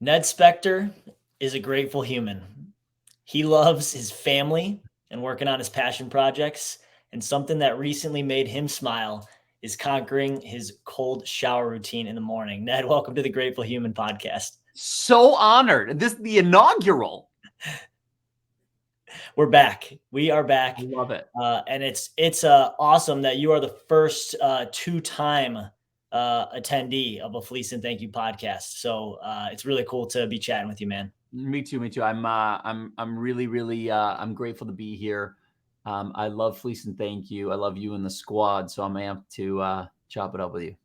Ned Specktor is a grateful human. He loves his family and working on his passion projects. And something that recently made him smile is conquering his cold shower routine in the morning. Ned, welcome to the Grateful Human podcast. So honored. This is the inaugural. We're back. We are back. I love it. And it's awesome that you are the first two-time attendee of a Fleece and Thank You podcast. So it's really cool to be chatting with you, man. Me too. Me too. I'm really I'm grateful to be here. I love Fleece and Thank You. I love you and the squad. So I'm amped to chop it up with you.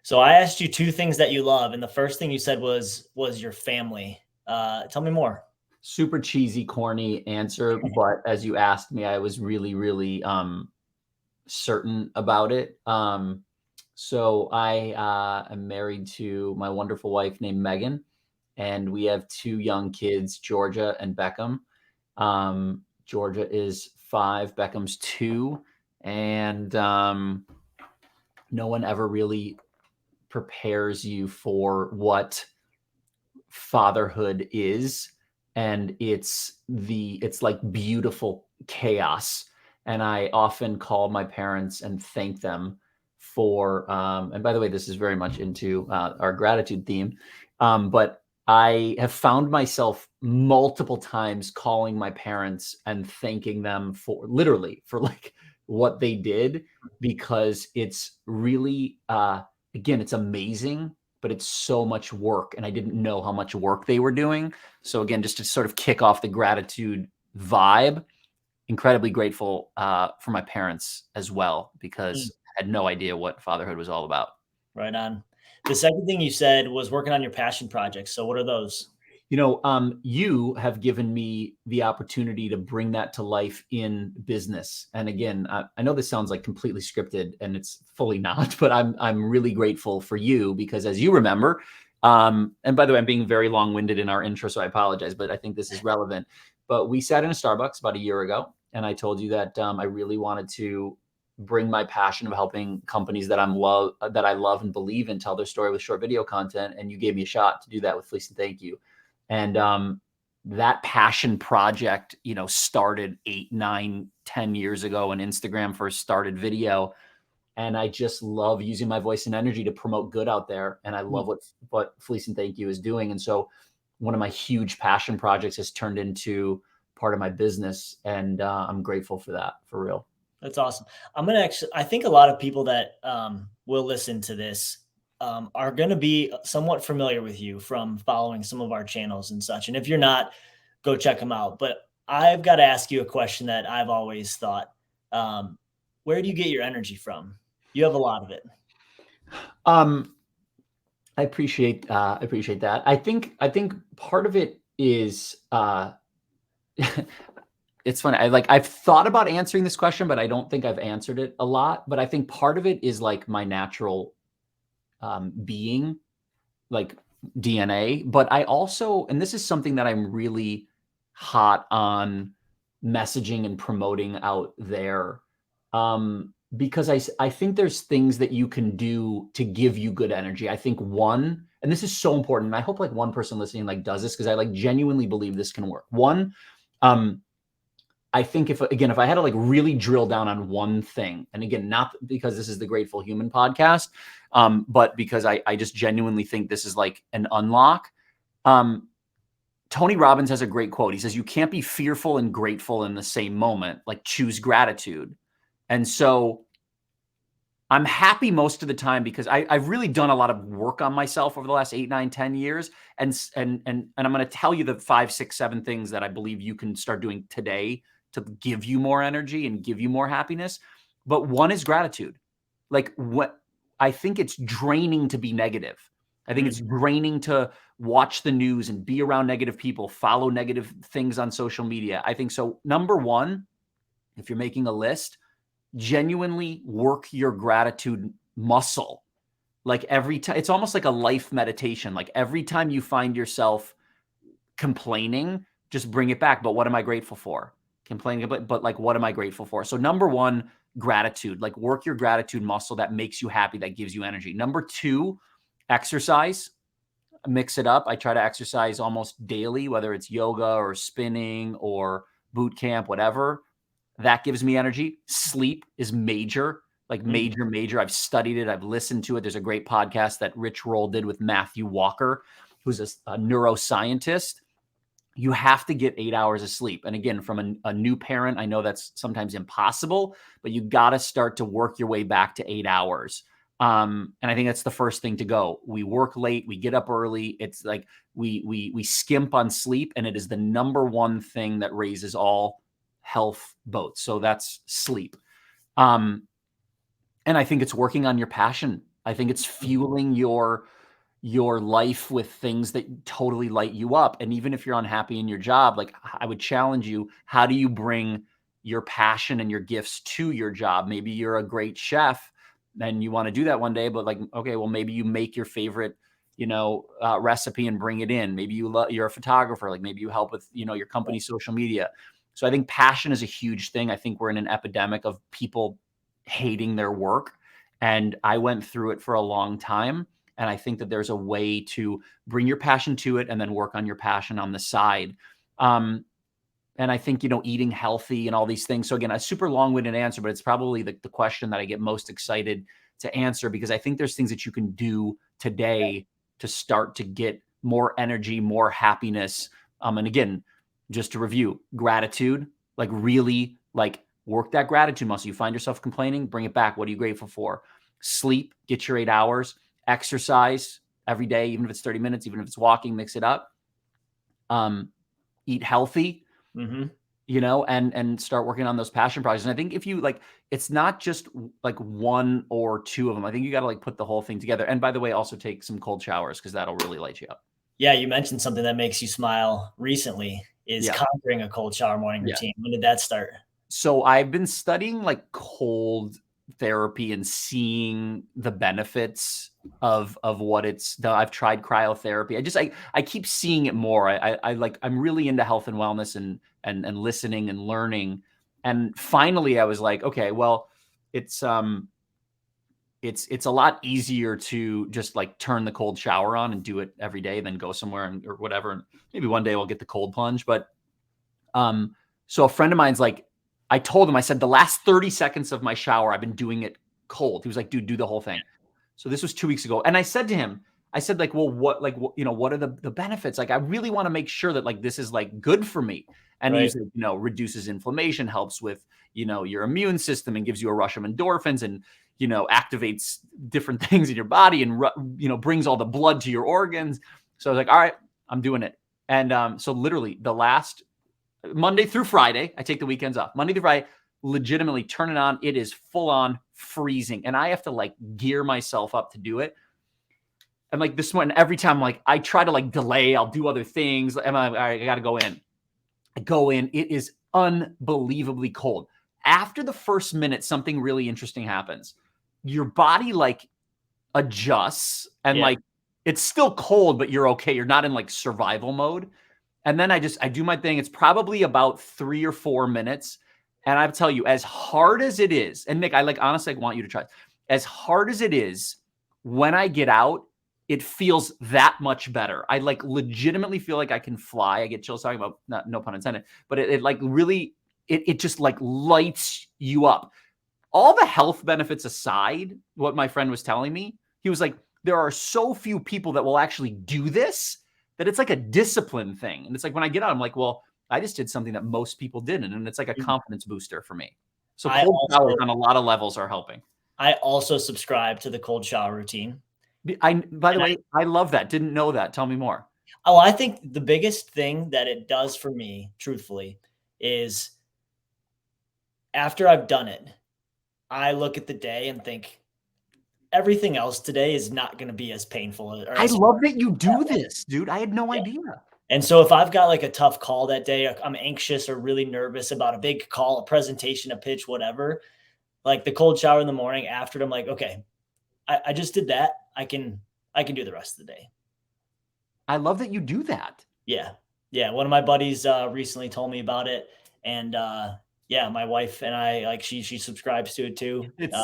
So I asked you two things that you love, and the first thing you said was your family. Tell me more. Super cheesy, corny answer, but as you asked me, I was really certain about it. So I am married to my wonderful wife named Megan, and we have two young kids, Georgia and Beckham. Georgia is 5, Beckham's 2, and no one ever really prepares you for what fatherhood is, and it's like beautiful chaos. And I often call my parents and thank them for and by the way, this is very much into our gratitude theme, but I have found myself multiple times calling my parents and thanking them for literally for like what they did, because it's really again, it's amazing, but it's so much work, and I didn't know how much work they were doing. So again, just to sort of kick off the gratitude vibe, incredibly grateful for my parents as well, because I had no idea what fatherhood was all about. Right on. The second thing you said was working on your passion projects. So what are those? You have given me the opportunity to bring that to life in business. And again, I know this sounds like completely scripted, and it's fully not, but I'm really grateful for you, because as you remember, and by the way, I'm being very long-winded in our intro, so I apologize, but I think this is relevant. But we sat in a Starbucks about a year ago, and I told you that I really wanted to bring my passion of helping companies that I love and believe in tell their story with short video content, and you gave me a shot to do that with Fleece and Thank You. And that passion project, started 8, 9, 10 years ago when Instagram first started video. And I just love using my voice and energy to promote good out there. And I love what Fleece and Thank You is doing. And so one of my huge passion projects has turned into part of my business. And I'm grateful for that, for real. That's awesome. I think a lot of people that will listen to this are going to be somewhat familiar with you from following some of our channels and such. And if you're not, go check them out. But I've got to ask you a question that I've always thought. Where do you get your energy from? You have a lot of it. I appreciate that. I think part of it is it's funny. I've thought about answering this question, but I don't think I've answered it a lot. But I think part of it is like my natural being, like DNA. But I also, and this is something that I'm really hot on messaging and promoting out there, because I think there's things that you can do to give you good energy. I think one, and this is so important, and I hope like one person listening like does this, because I like genuinely believe this can work. One, I think if I had to like really drill down on one thing, and again, not because this is the Grateful Human podcast, but because I just genuinely think this is like an unlock. Tony Robbins has a great quote. He says, "You can't be fearful and grateful in the same moment. Like, choose gratitude." And so I'm happy most of the time, because I've really done a lot of work on myself over the last 8, 9, 10 years. And I'm going to tell you the 5, 6, 7 things that I believe you can start doing today to give you more energy and give you more happiness. But one is gratitude. Like, what I think it's draining to be negative. I think it's draining to watch the news and be around negative people, follow negative things on social media. I think so. Number one, if you're making a list, genuinely work your gratitude muscle. Like every time, it's almost like a life meditation. Like every time you find yourself complaining, just bring it back. But what am I grateful for? Complaining, but like, what am I grateful for? So number one, gratitude. Like, work your gratitude muscle that makes you happy, that gives you energy. Number two, exercise. mix it up. I try to exercise almost daily, whether it's yoga or spinning or boot camp, whatever. That gives me energy. Sleep is major, like Mm, major, major. I've studied it. I've listened to it. There's a great podcast that Rich Roll did with Matthew Walker, who's a neuroscientist. You have to get 8 hours of sleep. And again, from a new parent, I know that's sometimes impossible, but you got to start to work your way back to 8 hours. And I think that's the first thing to go. We work late, we get up early. It's like we skimp on sleep, and it is the number one thing that raises all health boats. So that's sleep. Um, and I think it's working on your passion. I think it's fueling your life with things that totally light you up. And even if you're unhappy in your job, like I would challenge you, how do you bring your passion and your gifts to your job? Maybe you're a great chef and you want to do that one day, but like, okay, well, maybe you make your favorite, recipe and bring it in. Maybe you're a photographer, like maybe you help with, your company's social media. So I think passion is a huge thing. I think we're in an epidemic of people hating their work. And I went through it for a long time. And I think that there's a way to bring your passion to it and then work on your passion on the side. And I think, eating healthy and all these things. So again, a super long-winded answer, but it's probably the question that I get most excited to answer, because I think there's things that you can do today to start to get more energy, more happiness. And again, just to review, gratitude, like really like work that gratitude muscle. You find yourself complaining, bring it back. What are you grateful for? Sleep, get your 8 hours. Exercise every day, even if it's 30 minutes, even if it's walking, mix it up. Eat healthy, mm-hmm. And start working on those passion projects. And I think if you it's not just like one or two of them. I think you got to put the whole thing together. And by the way, also take some cold showers, because that'll really light you up. Yeah, you mentioned something that makes you smile recently is Yeah. conquering a cold shower morning Yeah. routine. When did that start? So I've been studying cold therapy and seeing the benefits of what it's done. I've tried cryotherapy. I keep seeing it more. I'm really into health and wellness and listening and learning. And finally I was like, okay, well, it's a lot easier to just turn the cold shower on and do it every day than go somewhere or whatever. And maybe one day we'll get the cold plunge. But so a friend of mine's I told him, I said, the last 30 seconds of my shower, I've been doing it cold. He was like, dude, do the whole thing. So this was 2 weeks ago. And I said to him, well, what are the benefits? I really want to make sure that this is good for me. And Right. he's reduces inflammation, helps with, your immune system, and gives you a rush of endorphins, and, activates different things in your body, and, brings all the blood to your organs. So I was like, all right, I'm doing it. And so literally the last Monday through Friday, I take the weekends off. Monday through Friday, legitimately turn it on. It is full on freezing. And I have to gear myself up to do it. And this morning, every time I try to delay, I'll do other things. And I'm like, all right, I got to go in. I go in. It is unbelievably cold. After the first minute, something really interesting happens. Your body adjusts, and Yeah. it's still cold, but you're okay. You're not in survival mode. And then I do my thing. It's probably about 3 or 4 minutes. And I tell you, as hard as it is, and Nick, I honestly want you to try. As hard as it is, when I get out, it feels that much better. I legitimately feel like I can fly. I get chills talking about, no pun intended, but it really, it just lights you up. All the health benefits aside, what my friend was telling me, he was like, there are so few people that will actually do this, that it's a discipline thing. And it's when I get out, I'm like, well, I just did something that most people didn't. And it's a Mhm. confidence booster for me. So I cold showers also on a lot of levels are helping. I also subscribe to the cold shower routine. By the And way, I love that. Didn't know that. Tell me more. I think the biggest thing that it does for me, truthfully, is after I've done it, I look at the day and think everything else today is not going to be as painful or I as love that you do this, dude. I had no yeah. idea. And so if I've got a tough call that day, I'm anxious or really nervous about a big call, a presentation, a pitch, whatever, the cold shower in the morning after it, I'm like, okay, I just did that. I can do the rest of the day. I love that you do that. Yeah. Yeah. One of my buddies recently told me about it. And yeah, my wife and I, she subscribes to it too. It's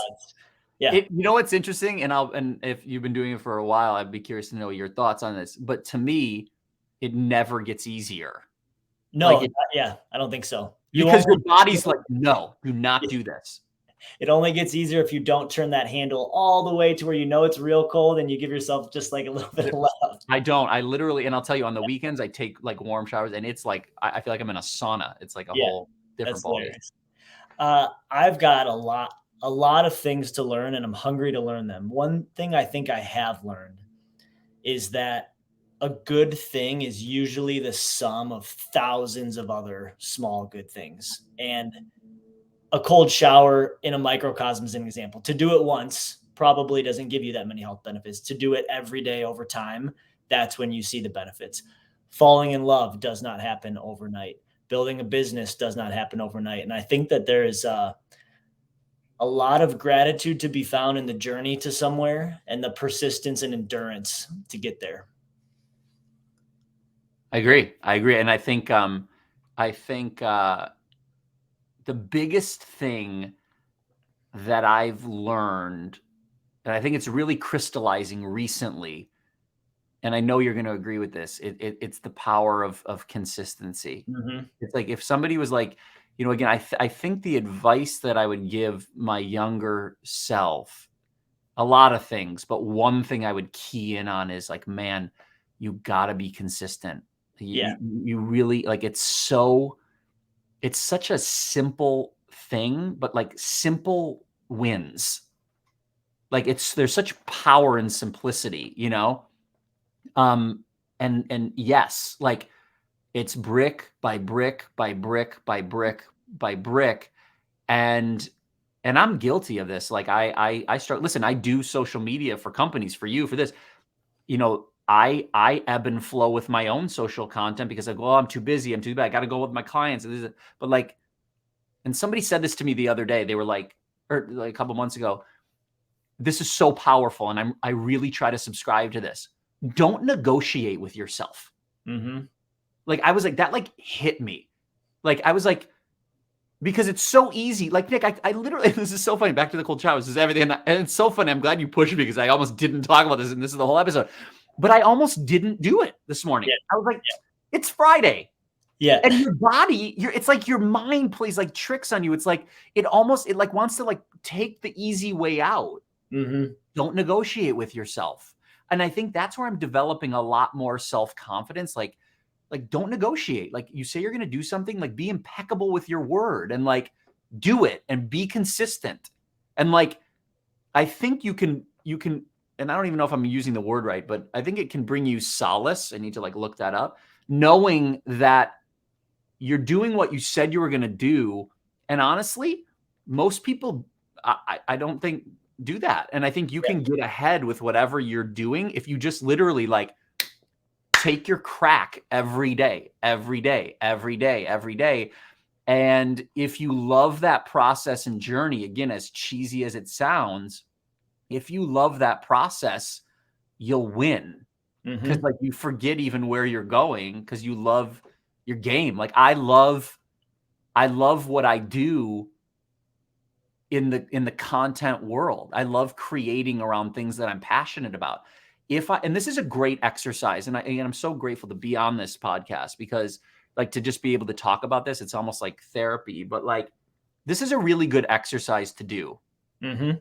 Yeah. You know what's interesting, and if you've been doing it for a while, I'd be curious to know your thoughts on this. But to me, it never gets easier. Like No, it yeah, I don't think so. You because only your body's like, no, do not do this. it only gets easier if you don't turn that handle all the way to where you know it's real cold and you give yourself just like a little bit of left. I don't. I literally, and I'll tell you, on the weekends, I take like warm showers, and it's like I feel like I'm in a sauna. It's like a Yeah, whole different that's ballgame. hilarious. I've got a lot of things to learn, and I'm hungry to learn them. One thing I think I have learned is that a good thing is usually the sum of thousands of other small good things. And a cold shower in a microcosm is an example. To do it once probably doesn't give you that many health benefits. To do it every day over time, that's when you see the benefits. Falling in love does not happen overnight. Building a business does not happen overnight. And I think that there is a lot of gratitude to be found in the journey to somewhere and the persistence and endurance to get there. I agree. I agree, and I think the biggest thing that I've learned, and I think it's really crystallizing recently, and I know you're going to agree with this. It's the power of consistency. Mhm. It's like if somebody was like, again, I think the advice that I would give my younger self, a lot of things, but one thing I would key in on is like, man, you got to be consistent. Yeah. You really like it's such a simple thing, but like simple wins. Like there's such power in simplicity. Um, and yes, like it's brick by brick by brick by brick by brick. And I'm guilty of this. Like I start, listen, I do social media for companies, for you, for this. I ebb and flow with my own social content because I go, oh, I'm too busy. I'm too bad. I got to go with my clients. But like, and somebody said this to me the other day. They were like, or like a couple months ago, this is so powerful. And I really try to subscribe to this. Don't negotiate with yourself. Mhm. Like I was like, that like hit me. Like I was like, because it's so easy. Like Nick, I literally, this is so funny. Back to the cold shower. This is everything. And it's so funny. I'm glad you pushed me because I almost didn't talk about this. And this is the whole episode. But I almost didn't do it this morning. Yeah. I was like, it's Friday. Yeah. And your body, it's like your mind plays like tricks on you. It's like it like wants to like take the easy way out. Mhm. Don't negotiate with yourself. And I think that's where I'm developing a lot more self-confidence. Like don't negotiate. Like you say you're going to do something, like be impeccable with your word and like do it and be consistent. And like I think you can and I don't even know if I'm using the word right, but I think it can bring you solace. I need to like look that up, knowing that you're doing what you said you were going to do. And honestly, most people, I don't think do that. And I think you Yeah. can get ahead with whatever you're doing if you just literally like take your crack every day, every day, every day, every day. And if you love that process and journey, again, as cheesy as it sounds, if you love that process, you'll win. Because Mhm. like you forget even where you're going because you love your game. Like I love what I do in the content world. I love creating around things that I'm passionate about. And this is a great exercise, and I'm so grateful to be on this podcast because like to just be able to talk about this, it's almost like therapy, but like this is a really good exercise to do. Mhm.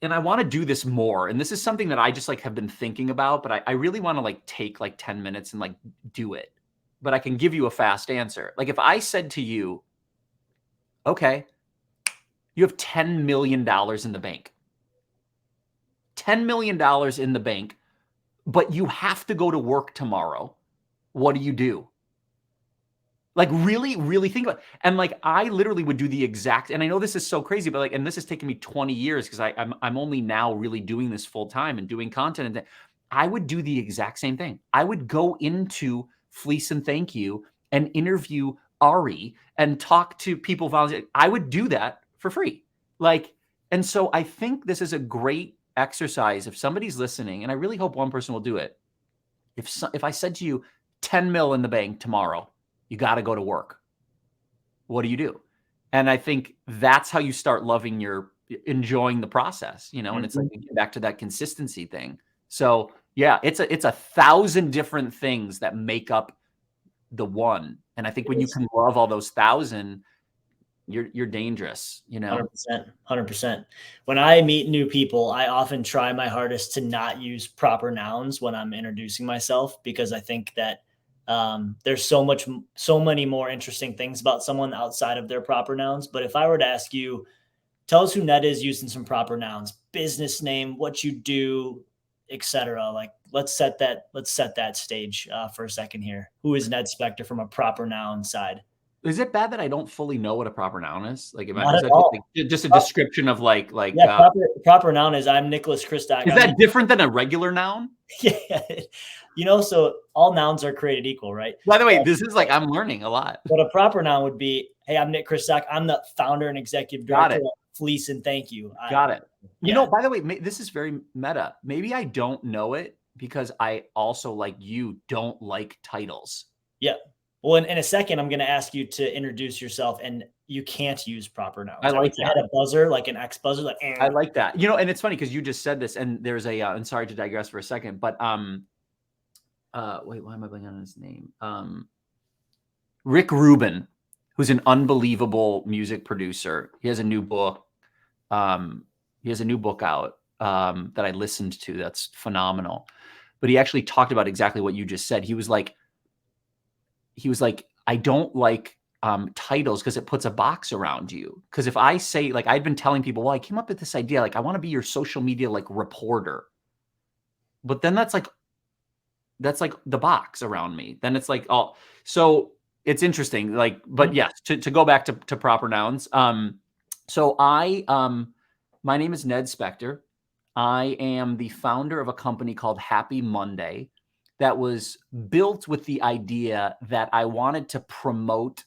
And I want to do this more, and this is something that I just like have been thinking about, but I really want to like take like 10 minutes and like do it. But I can give you a fast answer. Like if I said to you, okay, you have $10 million in the bank. $10 million in the bank, but you have to go to work tomorrow. What do you do? Like really, really think about it. And like I literally would do the exact, and I know this is so crazy, but like, and this has taken me 20 years because I'm only now really doing this full time and doing content. And I would do the exact same thing. I would go into Fleece and Thank You and interview Ari and talk to people volunteer. I would do that for free. Like, and so I think this is a great exercise if somebody's listening, and I really hope one person will do it. If I said to you, 10 mil in the bank tomorrow, you got to go to work. What do you do? And I think that's how you start loving enjoying the process, you know, and it's like Mhm. we get back to that consistency thing. So yeah, it's a thousand different things that make up the one. And I think It when you is. can love all those thousand, you're dangerous, you know? 100%, 100%. When I meet new people, I often try my hardest to not use proper nouns when I'm introducing myself because I think that there's so many more interesting things about someone outside of their proper nouns. But if I were to ask you, tell us who Ned is using some proper nouns, business name, what you do, etc. Like let's set that stage for a second here. Who is Ned Specktor from a proper noun side? Is it bad that I don't fully know what a proper noun is? Like, Not is at that just all. like just a description of Yeah, proper noun is I'm Nicholas Kristock. is I'm the that different than a regular noun? yeah. So all nouns are created equal, right? By the way, But this is like I'm learning a lot. but a proper noun would be, hey, I'm Nick Kristock. I'm the founder and executive Got director it. of Fleece and Thank You. Got it. You know, Yeah, by the way, this is very meta. Maybe I don't know it because I also, like you, don't like titles. yeah. Well, in a second, I'm going to ask you to introduce yourself, and you can't use proper I nouns. I wish like I had that. a buzzer, like an X buzzer, like. I like that. You know, and it's funny because you just said this, and there's a. And sorry to digress for a second, but wait, why am I blanking on his name? Rick Rubin, who's an unbelievable music producer. He has a new book. He has a new book out that I listened to. That's phenomenal. But he actually talked about exactly what you just said. He was like, I don't like titles because it puts a box around you. Because if I say, like, I'd been telling people, well, I came up with this idea, like, I want to be your social media like reporter. But then that's like the box around me. Then it's like, oh, so it's interesting. Like, but yes, to go back to proper nouns. So my name is Ned Specktor. I am the founder of a company called Happy Monday that was built with the idea that I wanted to promote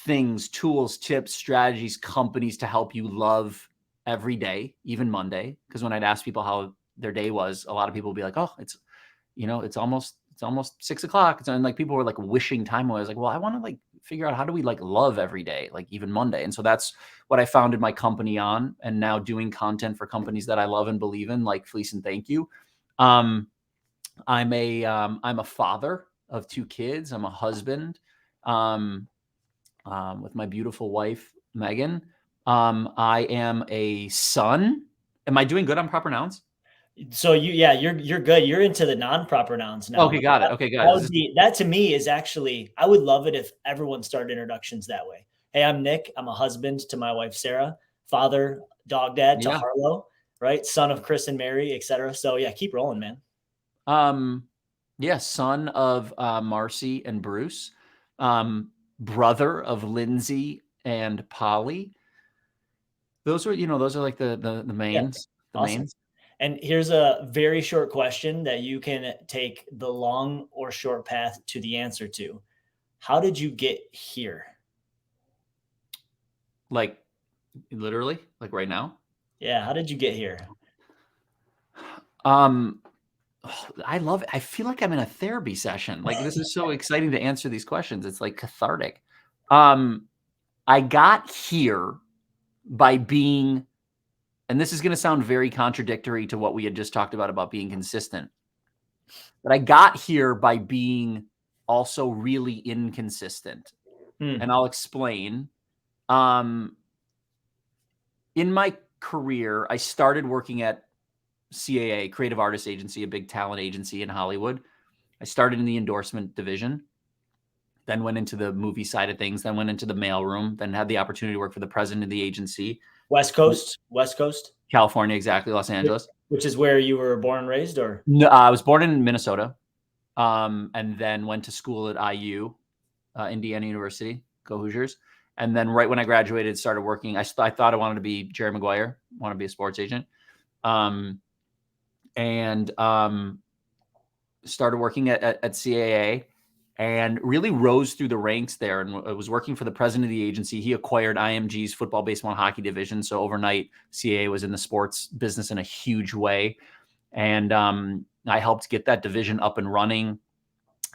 things, tools, tips, strategies, companies to help you love every day, even Monday. Because when I'd ask people how their day was, a lot of people would be like, oh, it's almost 6 o'clock. And like people were like wishing time away. I was like, well, I want to like figure out how do we like love every day, like even Monday. And so that's what I founded my company on, and now doing content for companies that I love and believe in, like Fleece and Thank You. I'm a father of 2 kids. I'm a husband with my beautiful wife, Megan. I am a son. Am I doing good on proper nouns? So you're good. You're into the non-proper nouns now. Okay, got it. Okay, That good. would be that to me is actually I would love it if everyone started introductions that way. Hey, I'm Nick. I'm a husband to my wife Sarah, father, dog dad to Yeah. Harlow, right? Son of Chris and Mary, etc. So yeah, keep rolling, man. Yeah, son of Marcy and Bruce, brother of Lindsay and Polly. Those are, those are like the Yeah, mains, the awesome. mains. And here's a very short question that you can take the long or short path to the answer to. How did you get here? Like literally, like right now. Yeah, how did you get here? Um, I love it. I feel like I'm in a therapy session. Like this is so exciting to answer these questions. It's like cathartic. Um, I got here by being, and this is going to sound very contradictory to what we had just talked about being consistent. But I got here by being also really inconsistent. And I'll explain. In my career, I started working at CAA, Creative Artists Agency, a big talent agency in Hollywood. I started in the endorsement division, then went into the movie side of things, then went into the mailroom, then had the opportunity to work for the president of the agency. West Coast, California, exactly, Los Angeles. which is where you were born and raised, or? No, I was born in Minnesota, and then went to school at IU, Indiana University, go Hoosiers. And then right when I graduated, started working. I thought I wanted to be Jerry Maguire, want to be a sports agent, and started working at CAA, and really rose through the ranks there. And I was working for the president of the agency. He acquired IMG's football, baseball, and hockey division. So overnight, CAA was in the sports business in a huge way. And I helped get that division up and running,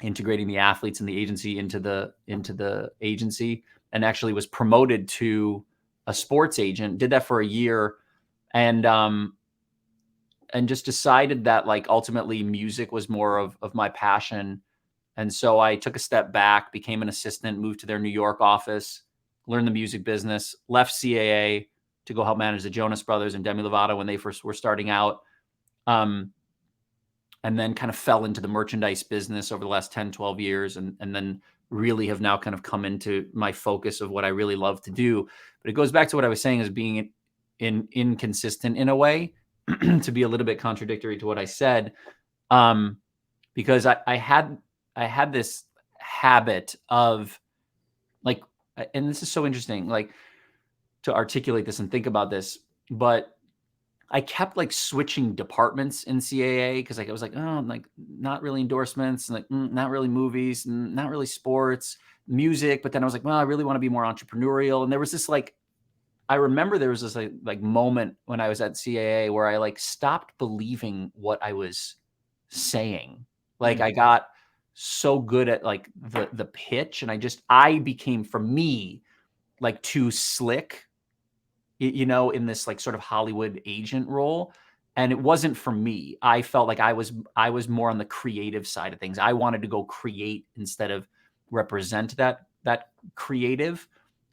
integrating the athletes and the agency into the agency, and actually was promoted to a sports agent. Did that for a year, and just decided that like ultimately music was more of my passion. And so I took a step back, became an assistant, moved to their New York office, learned the music business, left CAA to go help manage the Jonas Brothers and Demi Lovato when they first were starting out. And then kind of fell into the merchandise business over the last 10, 12 years. And then really have now kind of come into my focus of what I really love to do. But it goes back to what I was saying, is being inconsistent in a way, to be a little bit contradictory to what I said. Because I had this habit of like, and this is so interesting, like to articulate this and think about this, but I kept like switching departments in CAA because like I was like, oh, like not really endorsements, like not really movies, not really sports, music. But then I was like, well, I really want to be more entrepreneurial. And there was this like, I remember there was this like moment when I was at CAA where I like stopped believing what I was saying. Like I got so good at like the pitch, and I became, for me, like too slick, in this like sort of Hollywood agent role. And it wasn't for me. I felt like I was more on the creative side of things. I wanted to go create instead of represent that creative.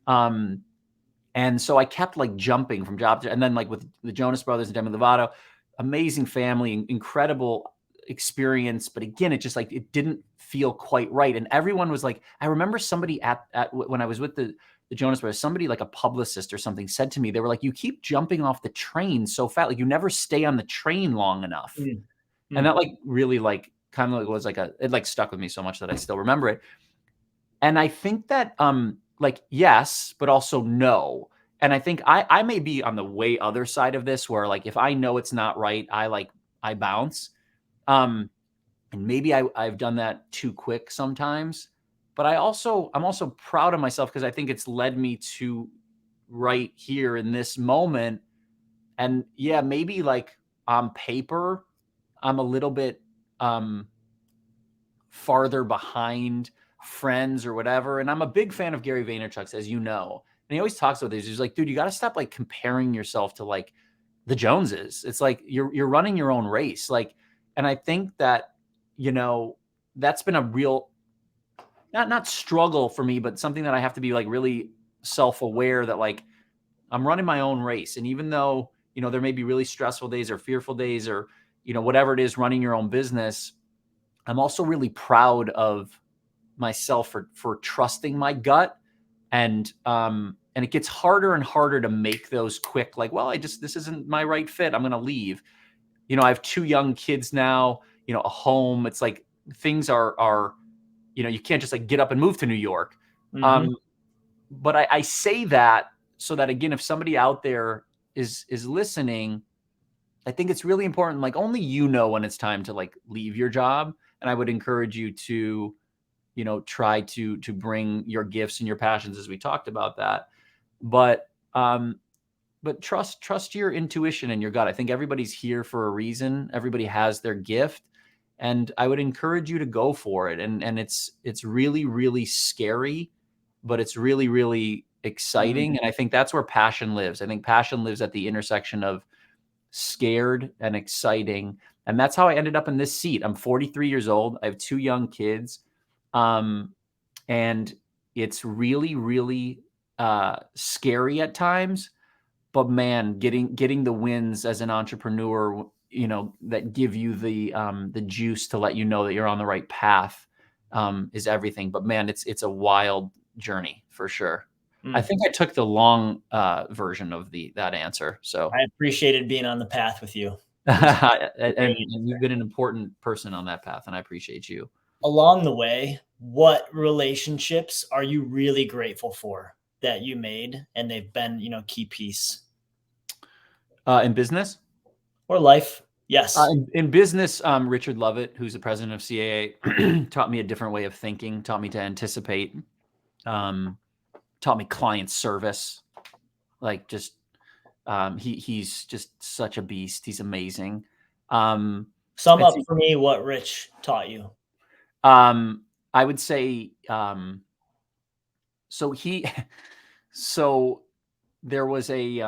And so I kept like jumping from job to, and then like with the Jonas Brothers and Demi Lovato, amazing family, incredible experience. But again, it just like, it didn't feel quite right. And everyone was like, I remember somebody at when I was with the Jonas Brothers, somebody like a publicist or something said to me, they were like, you keep jumping off the train so fast. Like you never stay on the train long enough. And that like really like kind of like was like it like stuck with me so much that I still remember it. And I think that, like, yes, but also no. And I think I may be on the way other side of this, where like, if I know it's not right, I bounce. And maybe I've done that too quick sometimes, but I'm also proud of myself because I think it's led me to right here in this moment. And yeah, maybe like on paper, I'm a little bit, farther behind friends or whatever. And I'm a big fan of Gary Vaynerchuk's, as you know. And he always talks about this. He's like, dude, you got to stop like comparing yourself to like the Joneses. It's like you're running your own race. Like, and I think that, that's been a real not struggle for me, but something that I have to be like really self-aware that like I'm running my own race. And even though, there may be really stressful days or fearful days or, whatever it is, running your own business, I'm also really proud of myself for trusting my gut. And it gets harder and harder to make those quick, like, well, this isn't my right fit, I'm going to leave. I have 2 young kids now, a home. It's like things are, you can't just like get up and move to New York. But I say that so that, again, if somebody out there is listening, I think it's really important. Like, only when it's time to like leave your job. And I would encourage you to, try to bring your gifts and your passions, as we talked about that. But trust your intuition and your gut. I think everybody's here for a reason. Everybody has their gift. And I would encourage you to go for it. And it's really, really scary, but it's really, really exciting. And I think that's where passion lives. I think passion lives at the intersection of scared and exciting. And that's how I ended up in this seat. I'm 43 years old. I have 2 young kids. And it's really, really scary at times. But man, getting the wins as an entrepreneur, that give you the juice to let you know that you're on the right path, is everything. But man, it's a wild journey for sure. I think I took the long version of that answer. So I appreciated being on the path with you. and you've been an important person on that path, and I appreciate you. Along the way, what relationships are you really grateful for that you made and they've been, key piece? In business? Or life? Yes. In business, Richard Lovett, who's the president of CAA, taught me a different way of thinking, taught me to anticipate, taught me client service. Like just, he's just such a beast. He's amazing. Sum up for me what Rich taught you. I would say, so there was there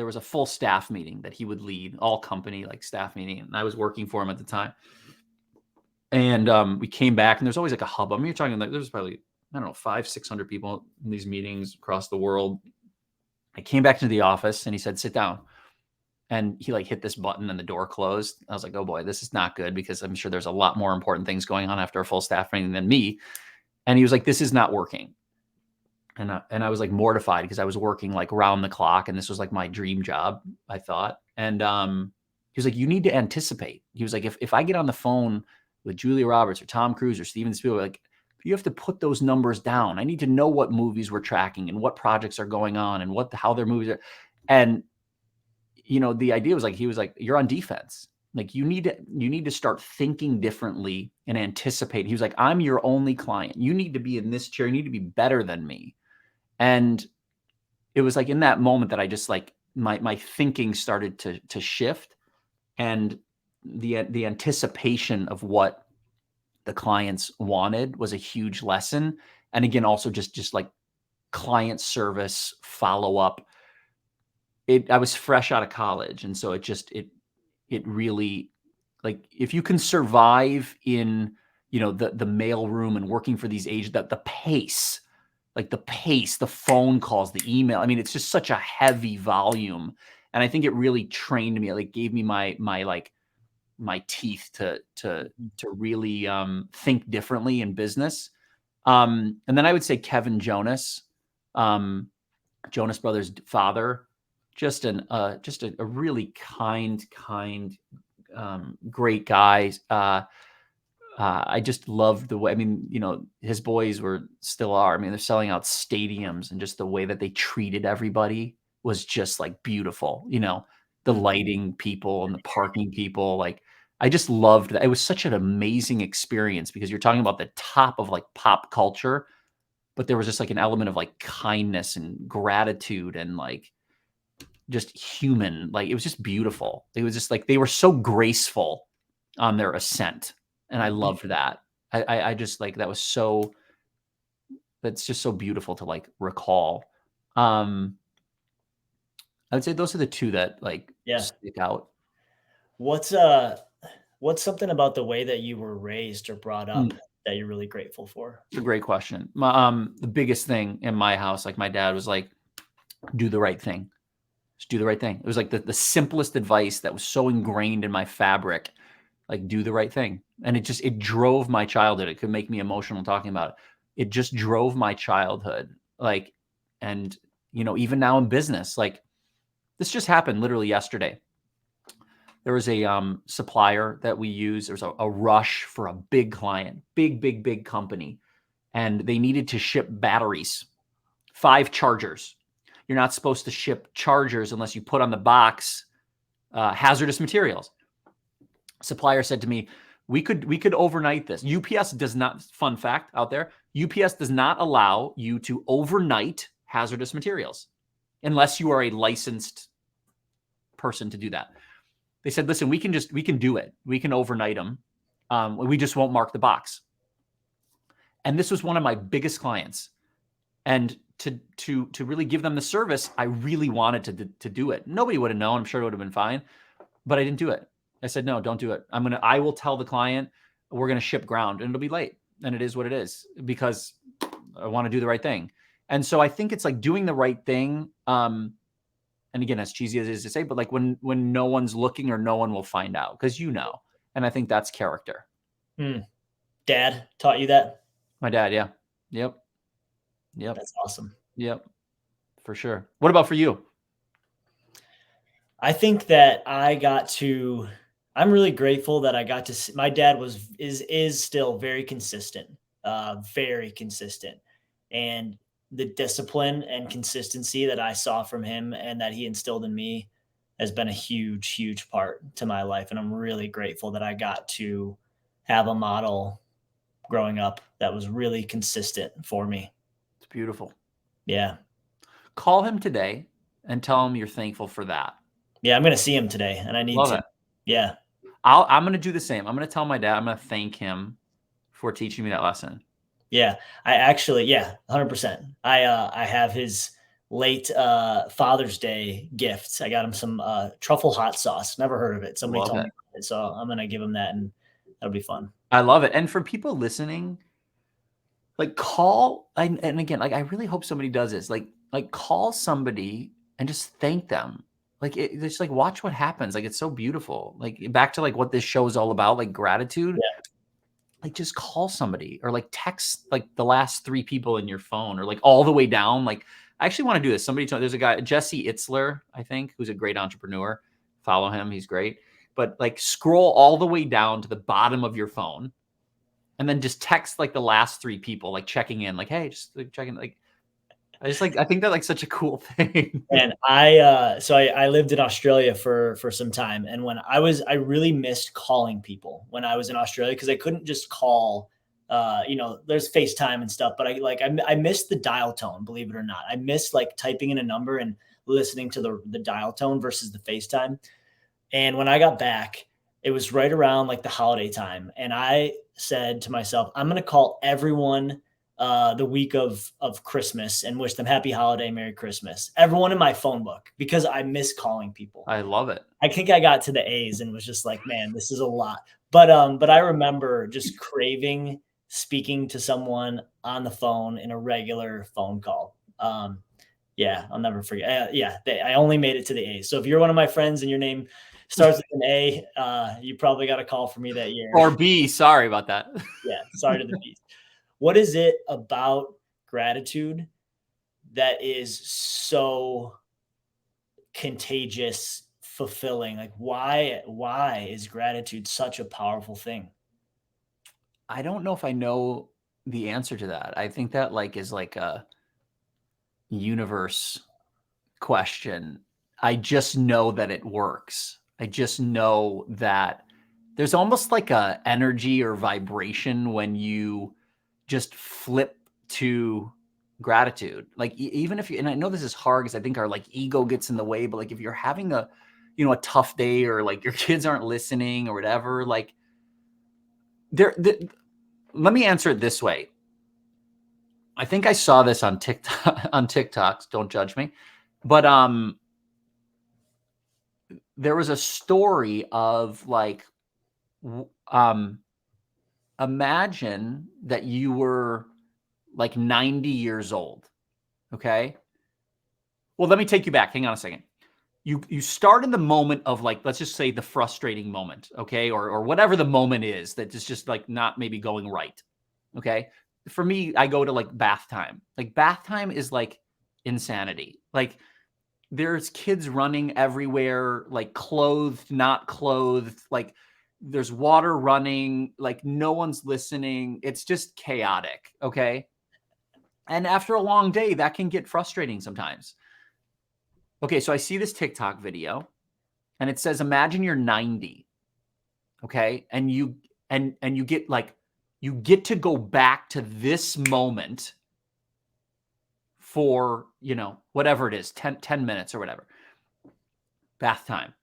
was a full staff meeting that he would lead, all company like staff meeting, and I was working for him at the time. And we came back, and there's always like a hub. I mean, you're talking like there's probably, I don't know, 500-600 people in these meetings across the world. I came back to the office, and he said, "Sit down." And he like hit this button, and the door closed. I was like, "Oh boy, this is not good," because I'm sure there's a lot more important things going on after a full staff meeting than me. And he was like, "This is not working." And I was like mortified because I was working like round the clock, and this was like my dream job, I thought. And he was like, "You need to anticipate." He was like, if I get on the phone with Julia Roberts or Tom Cruise or Steven Spielberg, like, you have to put those numbers down. I need to know what movies we're tracking and what projects are going on and how their movies are. And the idea was like, he was like, "You're on defense. Like, you need to start thinking differently and anticipate." He was like, "I'm your only client. You need to be in this chair. You need to be better than me." And it was like in that moment that I just like my thinking started to shift, and the anticipation of what the clients wanted was a huge lesson. And again, also just like client service, follow up. I was fresh out of college, and so it really, like, if you can survive in the mail room and working for these agents, that the pace, the phone calls, the email. I mean, it's just such a heavy volume. And I think it really trained me. It like gave me my teeth to really think differently in business. And then I would say Kevin Jonas, Jonas Brothers' father, just a really kind, great guy. I just loved the way, I mean, his boys still are. I mean, they're selling out stadiums, and just the way that they treated everybody was just like beautiful. The lighting people and the parking people. Like, I just loved that. It was such an amazing experience because you're talking about the top of like pop culture, but there was just like an element of like kindness and gratitude and like just human. Like, it was just beautiful. It was just like they were so graceful on their ascent, and I loved that. I just like that's just so beautiful to like recall. I would say those are the two that like Yeah. stick out. What's what's something about the way that you were raised or brought up Mm, that you're really grateful for? it's a great question. The biggest thing in my house, like my dad was like, "Do the right thing. Just do the right thing." It was like the simplest advice that was so ingrained in my fabric. Like, do the right thing. And it drove my childhood. It could make me emotional talking about it. It just drove my childhood. Like, and even now in business, like, this just happened literally yesterday. There was a supplier that we use. There was a rush for a big client, big company, and they needed to ship batteries, 5 chargers. You're not supposed to ship chargers unless you put on the box hazardous materials. Supplier said to me, we could overnight this. UPS does not, fun fact out there, UPS does not allow you to overnight hazardous materials unless you are a licensed person to do that. They said, "Listen, we can do it. We can overnight them. We just won't mark the box." And this was one of my biggest clients. And to really give them the service, I really wanted to do it. Nobody would have known. I'm sure it would have been fine, but I didn't do it. I said, "No, don't do it. I will tell the client we're going to ship ground, and it'll be late." And it is what it is, because I want to do the right thing. And so I think it's like doing the right thing. And again, as cheesy as it is to say, but like when no one's looking or no one will find out, because and I think that's character. Dad taught you that? My dad. Yeah. Yep. Yep. That's awesome. Yep. For sure. What about for you? I think that I'm really grateful that I got to see my dad is still very consistent. And the discipline and consistency that I saw from him and that he instilled in me has been a huge part to my life. And I'm really grateful that I got to have a model growing up that was really consistent for me. It's beautiful. Yeah. Call him today and tell him you're thankful for that. Yeah. I'm going to see him today and I need Love to. it. Yeah. I'm going to do the same. I'm going to tell my dad, I'm going to thank him for teaching me that lesson. Yeah. I actually, yeah, 100%. I have his late Father's Day gift. I got him some truffle hot sauce. Never heard of it. Somebody Love told it. me about it, so I'm gonna give him that, and that'll be fun. I love it. And for people listening, like call and again, like I really hope somebody does this. Like call somebody and just thank them. Like just like watch what happens. Like it's so beautiful. Like back to like what this show is all about, like gratitude. Yeah, Like just call somebody or like text like the last three people in your phone or like all the way down. Like I actually want to do this. Somebody told there's a guy, Jesse Itzler, I think, who's a great entrepreneur. Follow him. He's great. But like scroll all the way down to the bottom of your phone and then just text like the last three people, like checking in, like, hey, just like, checking, like, I think that like such a cool thing. and I lived in Australia for some time, and I really missed calling people when I was in Australia because I couldn't just call. There's FaceTime and stuff, but I missed the dial tone. Believe it or not, I missed like typing in a number and listening to the dial tone versus the FaceTime. And when I got back, it was right around like the holiday time. And I said to myself, I'm going to call everyone the week of Christmas and wish them happy holiday, Merry Christmas. Everyone in my phone book because I miss calling people. I love it. I think I got to the A's and was just like, man, this is a lot. But I remember just craving speaking to someone on the phone in a regular phone call. Yeah, I'll never forget. I only made it to the A's. So if you're one of my friends and your name starts with an A, you probably got a call for me that year. Or B, sorry about that. Yeah, sorry to the beast. What is it about gratitude that is so contagious, fulfilling? Like why is gratitude such a powerful thing? I don't know if I know the answer to that. I think that like is like a universe question. I just know that it works. I just know that there's almost like a energy or vibration when you just flip to gratitude. Like even if you, and I know this is hard because I think our like ego gets in the way, but like if you're having a, a tough day or like your kids aren't listening or whatever, like let me answer it this way. I think I saw this on TikTok on TikToks. Don't judge me, but there was a story of like, imagine that you were like 90 years old. Okay. Well, let me take you back. Hang on a second. You start in the moment of like, let's just say the frustrating moment. Okay. Or whatever the moment is that is just like not maybe going right. Okay. For me, I go to like bath time. Like bath time is like insanity. Like there's kids running everywhere, like clothed, not clothed, like there's water running, like no one's listening. It's just chaotic. Okay. And after a long day, that can get frustrating sometimes. Okay. So I see this TikTok video and it says, imagine you're 90. Okay. And you get like, you get to go back to this moment for, whatever it is, 10 minutes or whatever. Bath time.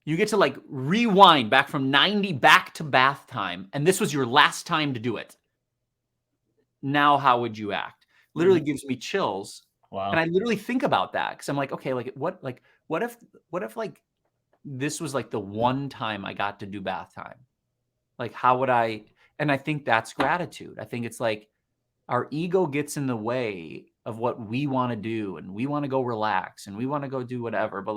You get to like rewind back from 90 back to bath time. And this was your last time to do it. Now, how would you act? Literally gives me chills. Wow. And I literally think about that because I'm like, okay, like what if like this was like the one time I got to do bath time? Like, how would I? And I think that's gratitude. I think it's like our ego gets in the way of what we want to do and we want to go relax and we want to go do whatever. But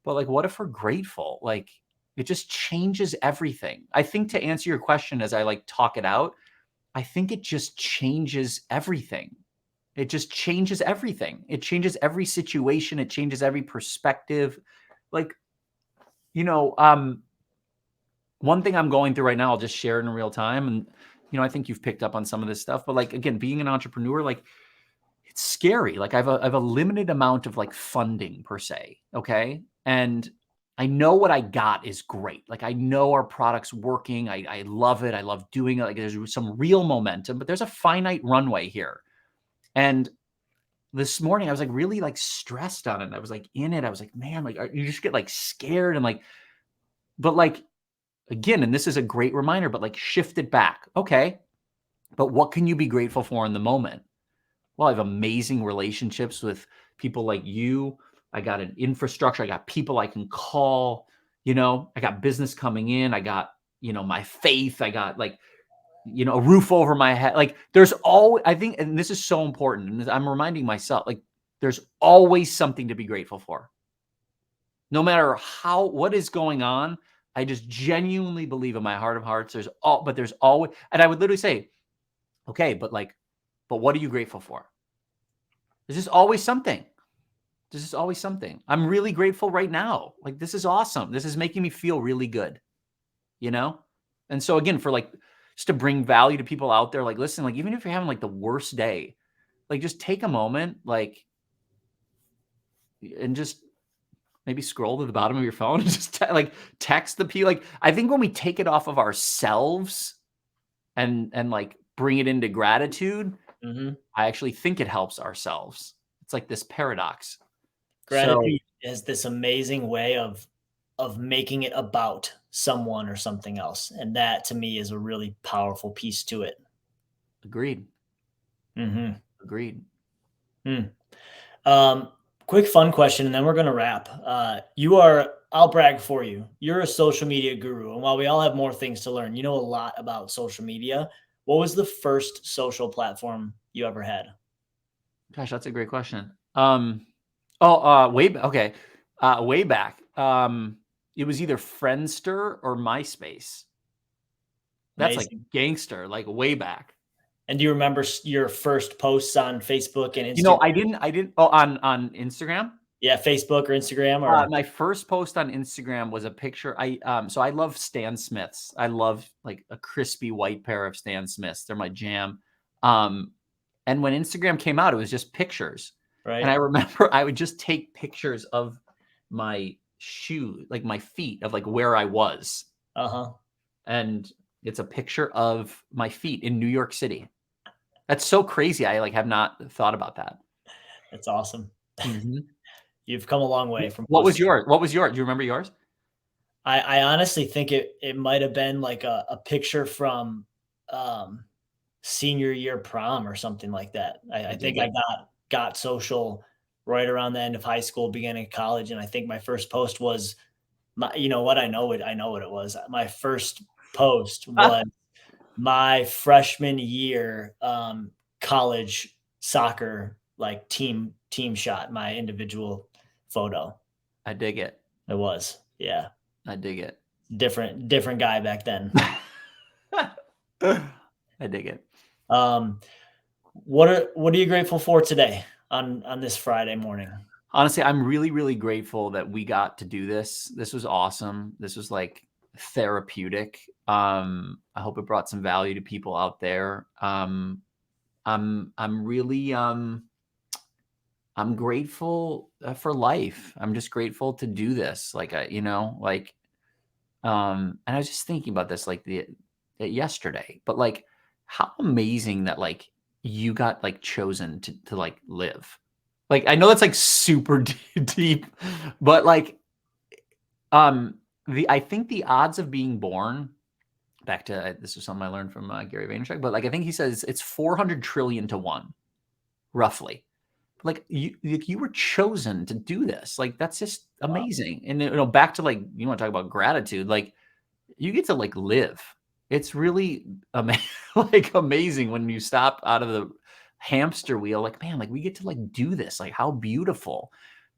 what if we're grateful? Like it just changes everything. I think to answer your question as I like talk it out, I think it just changes everything. It just changes everything. It changes every situation. It changes every perspective. Like, one thing I'm going through right now, I'll just share it in real time. And, I think you've picked up on some of this stuff, but like, again, being an entrepreneur, like it's scary. Like I have a limited amount of like funding per se. Okay. And I know what I got is great. Like I know our product's working. I love it. I love doing it. Like there's some real momentum, but there's a finite runway here. And this morning I was like really like stressed on it. I was like in it. I was like, man, like you just get like scared and like, but like, again, and this is a great reminder, but like shift it back. Okay. But what can you be grateful for in the moment? Well, I have amazing relationships with people like you. I got an infrastructure. I got people I can call. I got business coming in. I got, my faith. I got like, a roof over my head. Like there's all, I think, and this is so important. And I'm reminding myself, like, there's always something to be grateful for. No matter what is going on, I just genuinely believe in my heart of hearts, there's always, and I would literally say, okay, but what are you grateful for? There's just always something. There's just always something. I'm really grateful right now. Like, this is awesome. This is making me feel really good, you know? And so again, for like, just to bring value to people out there, like, listen, like, even if you're having like the worst day, like, just take a moment, like, and just maybe scroll to the bottom of your phone and just like text the people. Like, I think when we take it off of ourselves and like bring it into gratitude, I actually think it helps ourselves. It's like this paradox. So Gratitude is this amazing way of making it about someone or something else, and that to me is a really powerful piece to it. agreed. Mhm. Agreed. Hmm. Um, quick fun question, and then we're gonna wrap. I'll brag for you. You're a social media guru, and while we all have more things to learn, you know a lot about social media. What was the first social platform you ever had? Gosh, that's a great question. Okay. Way back. It was either Friendster or MySpace. That's like Amazing. gangster, like way back. And do you remember your first posts on Facebook and Instagram? I didn't. Oh, on Instagram. Yeah, Facebook or Instagram or My first post on Instagram was a picture. So I love Stan Smiths. I love like a crispy white pair of Stan Smiths. They're my jam. Um, and when Instagram came out, it was just pictures. And I right? remember I would just take pictures of my shoe, like my feet, of like where I was. Uh-huh. And it's a picture of my feet in New York City. That's so crazy. I like have not thought about that. That's awesome. Mhm. You've come a long way from What was posting. yours? What was yours? Do you remember yours? I honestly think it might have been like a picture from um senior year prom or something like that. I, I I think dig I it. got social right around the end of high school, beginning of college, and I think my first post was you know what, I know what it was. My first post was my freshman year college soccer like team shot, my individual photo. I dig it. It was. Yeah. I dig it. Different guy back then. I dig it. Um, what are you grateful for today on this Friday morning? Honestly, I'm really, really grateful that we got to do this. This was awesome. This was like therapeutic. I hope it brought some value to people out there. I'm really I'm grateful for life. I'm just grateful to do this. Like and I was just thinking about this like the yesterday, but like how amazing that like you got like chosen to like live. Like I know that's like super deep, but like the I think the odds of being born back to this is something I learned from Gary Vaynerchuk, but like I think he says it's 400 trillion to one, roughly. Like you were chosen to do this. Like that's just Wow. amazing. And back to like you want to talk about gratitude, like you get to like live. It's really like amazing when you stop out of the hamster wheel. Like, man, like we get to like do this. Like, how beautiful.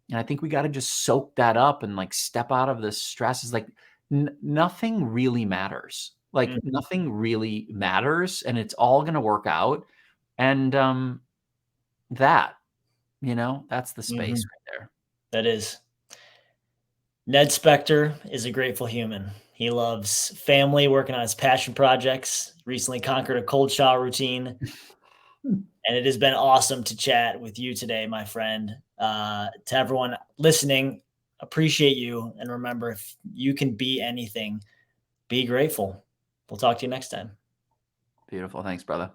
And I think we got to just soak that up and like step out of the stresses. Like, nothing really matters. Like, Mhm, nothing really matters, and it's all going to work out. And that, that's the space mhm. right there. That is. Ned Specktor is a grateful human. He loves family, working on his passion projects, recently conquered a cold shower routine, and it has been awesome to chat with you today, my friend. To everyone listening, appreciate you. And remember, if you can be anything, be grateful. We'll talk to you next time. Beautiful. Thanks, brother.